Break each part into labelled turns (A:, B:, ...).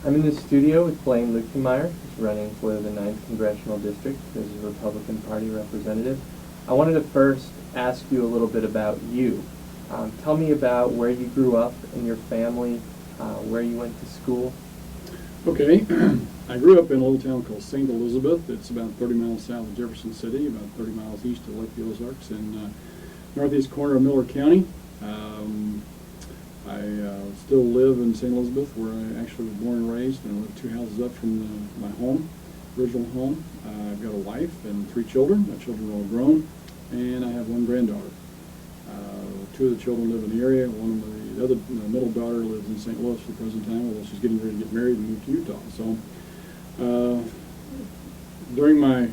A: I'm in the studio with Blaine Luetkemeyer, who's running for the 9th Congressional District as a Republican Party representative. I wanted to first ask you a little bit about you. Tell me about where you grew up and your family, where you went to school.
B: Okay, I grew up in a little town called St. Elizabeth. It's about 30 miles south of Jefferson City, about 30 miles east of Lake the Ozarks in northeast corner of Miller County. I still live in St. Elizabeth, where I actually was born and raised, and I live 2 houses up from my home, original home. I've got a wife and 3 children. My children are all grown, and I have 1 granddaughter. 2 of the children live in the area. The other middle daughter lives in St. Louis for the present time, although she's getting ready to get married and move to Utah. So during my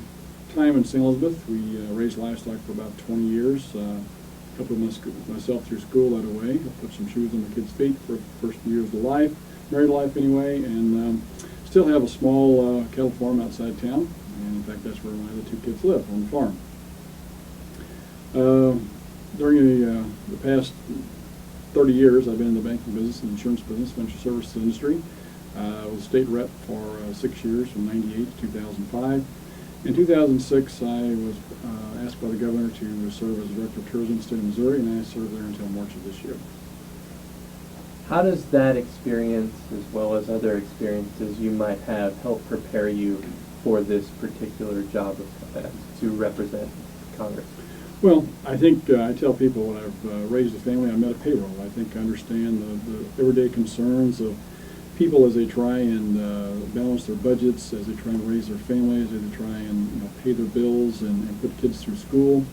B: time in St. Elizabeth, we raised livestock for about 20 years. Couple of myself through school that way. I put some shoes on my kids' feet for the first few years of life, married life anyway, and still have a small cattle farm outside town. And in fact, that's where my other 2 kids live, on the farm. During the past 30 years, I've been in the banking business and insurance business, financial services industry. I was state rep for 6 years, from '98 to 2005. In 2006, I was asked by the governor to serve as director of tourism in the state of Missouri, and I served there until March of this year.
A: How does that experience, as well as other experiences you might have, help prepare you for this particular job to represent Congress?
B: Well, I think I tell people when I've raised a family, I'm at a payroll. I think I understand the everyday concerns of people as they try and balance their budgets, as they try and raise their families, as they try and pay their bills and put kids through school.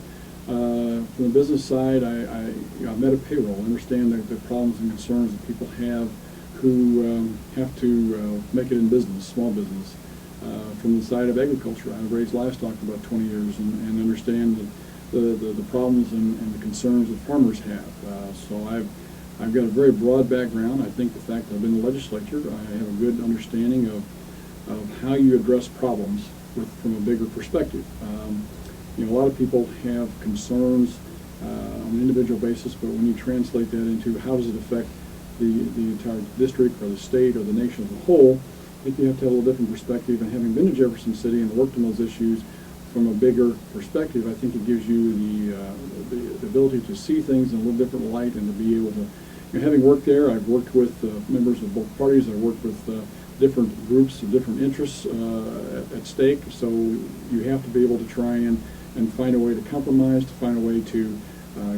B: From the business side, I'm at a payroll. I understand the problems and concerns that people have who have to make it in business, small business. From the side of agriculture, I've raised livestock for about 20 years and understand the problems and the concerns that farmers have. So I've got a very broad background. I think the fact that I've been in the legislature, I have a good understanding of how you address problems from a bigger perspective. A lot of people have concerns on an individual basis, but when you translate that into how does it affect the entire district or the state or the nation as a whole, I think you have to have a little different perspective. And having been to Jefferson City and worked on those issues from a bigger perspective, I think it gives you the ability to see things in a little different light and to be able to. Having worked there, I've worked with members of both parties. I've worked with different groups of different interests at stake. So you have to be able to try and find a way to compromise, to find a way to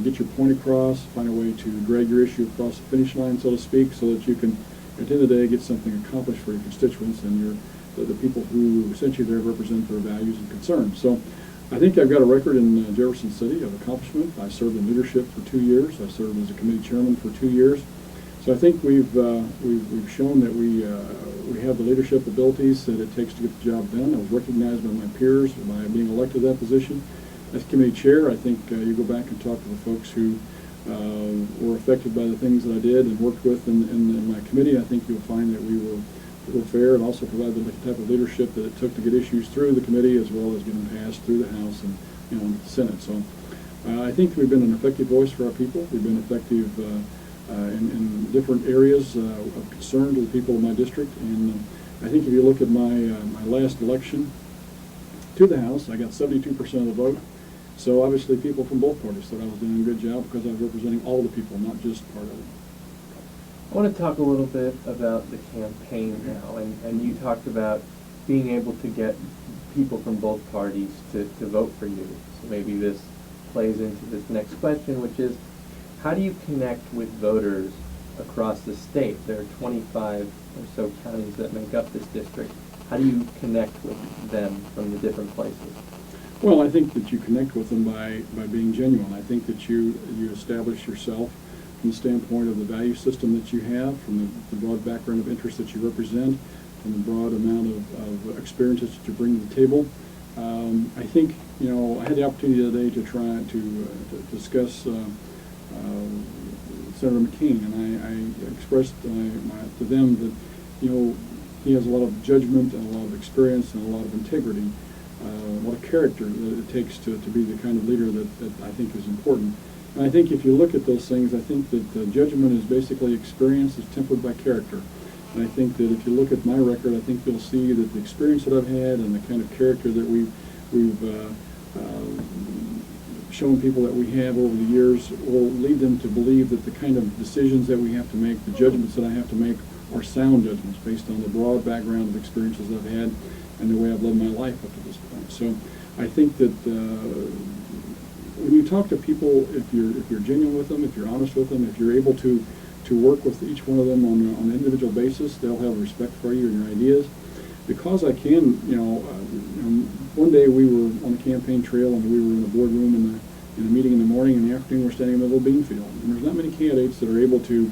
B: get your point across, find a way to drag your issue across the finish line, so to speak, so that you can, at the end of the day, get something accomplished for your constituents and the people who essentially there represent their values and concerns. So I think I've got a record in Jefferson City of accomplishment. I served in leadership for 2 years. I served as a committee chairman for 2 years. So I think we've shown that we have the leadership abilities that it takes to get the job done. I was recognized by my peers by being elected to that position. As committee chair, I think you go back and talk to the folks who were affected by the things that I did and worked with in my committee. I think you'll find that we were fair and also provided the type of leadership that it took to get issues through the committee as well as getting passed through the House and the Senate. So I think we've been an effective voice for our people. We've been effective in different areas of concern to the people of my district. And I think if you look at my last election to the House, I got 72% of the vote. So obviously people from both parties thought I was doing a good job because I was representing all the people, not just part of it.
A: I want to talk a little bit about the campaign now, and you talked about being able to get people from both parties to vote for you. So maybe this plays into this next question, which is, how do you connect with voters across the state? There are 25 or so counties that make up this district. How do you connect with them from the different places?
B: Well, I think that you connect with them by being genuine. I think that you establish yourself from the standpoint of the value system that you have, from the broad background of interest that you represent, from the broad amount of experiences that you bring to the table. I think, I had the opportunity the other day to try to discuss Senator McCain, and I expressed to them that, he has a lot of judgment and a lot of experience and a lot of integrity, a lot of character that it takes to be the kind of leader that I think is important. And I think if you look at those things, I think that judgment is basically experience is tempered by character. And I think that if you look at my record, I think you'll see that the experience that I've had and the kind of character that we've shown people that we have over the years will lead them to believe that the kind of decisions that we have to make, the judgments that I have to make, are sound judgments based on the broad background of experiences I've had and the way I've lived my life up to this point. So I think that when you talk to people, if you're genuine with them, if you're honest with them, if you're able to work with each one of them on an individual basis, they'll have respect for you and your ideas. Because I can, one day we were on the campaign trail and we were in a boardroom in a meeting in the morning, and in the afternoon we're standing in the middle of a bean field. And there's not many candidates that are able to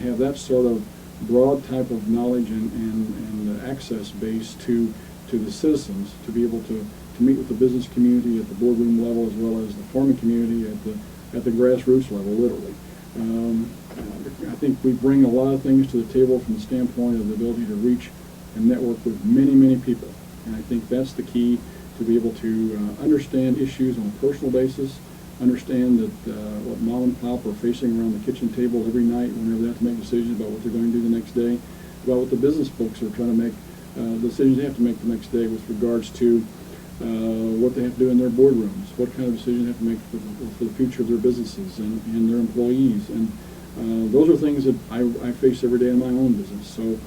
B: have that sort of broad type of knowledge and access base to the citizens, to be able to meet with the business community at the boardroom level as well as the farming community at the grassroots level, literally. I think we bring a lot of things to the table from the standpoint of the ability to reach and network with many, many people. And I think that's the key, to be able to understand issues on a personal basis, understand that what mom and pop are facing around the kitchen table every night whenever they have to make decisions about what they're going to do the next day, about what the business folks are trying to make, decisions they have to make the next day with regards to what they have to do in their boardrooms, what kind of decisions they have to make for the future of their businesses and their employees. And those are things that I face every day in my own business. So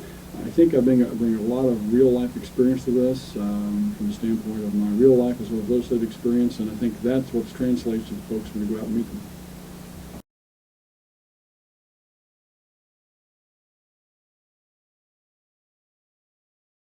B: I think I bring a lot of real life experience to this from the standpoint of my real life as well as legislative experience, and I think that's what translates to the folks when we go out and meet them.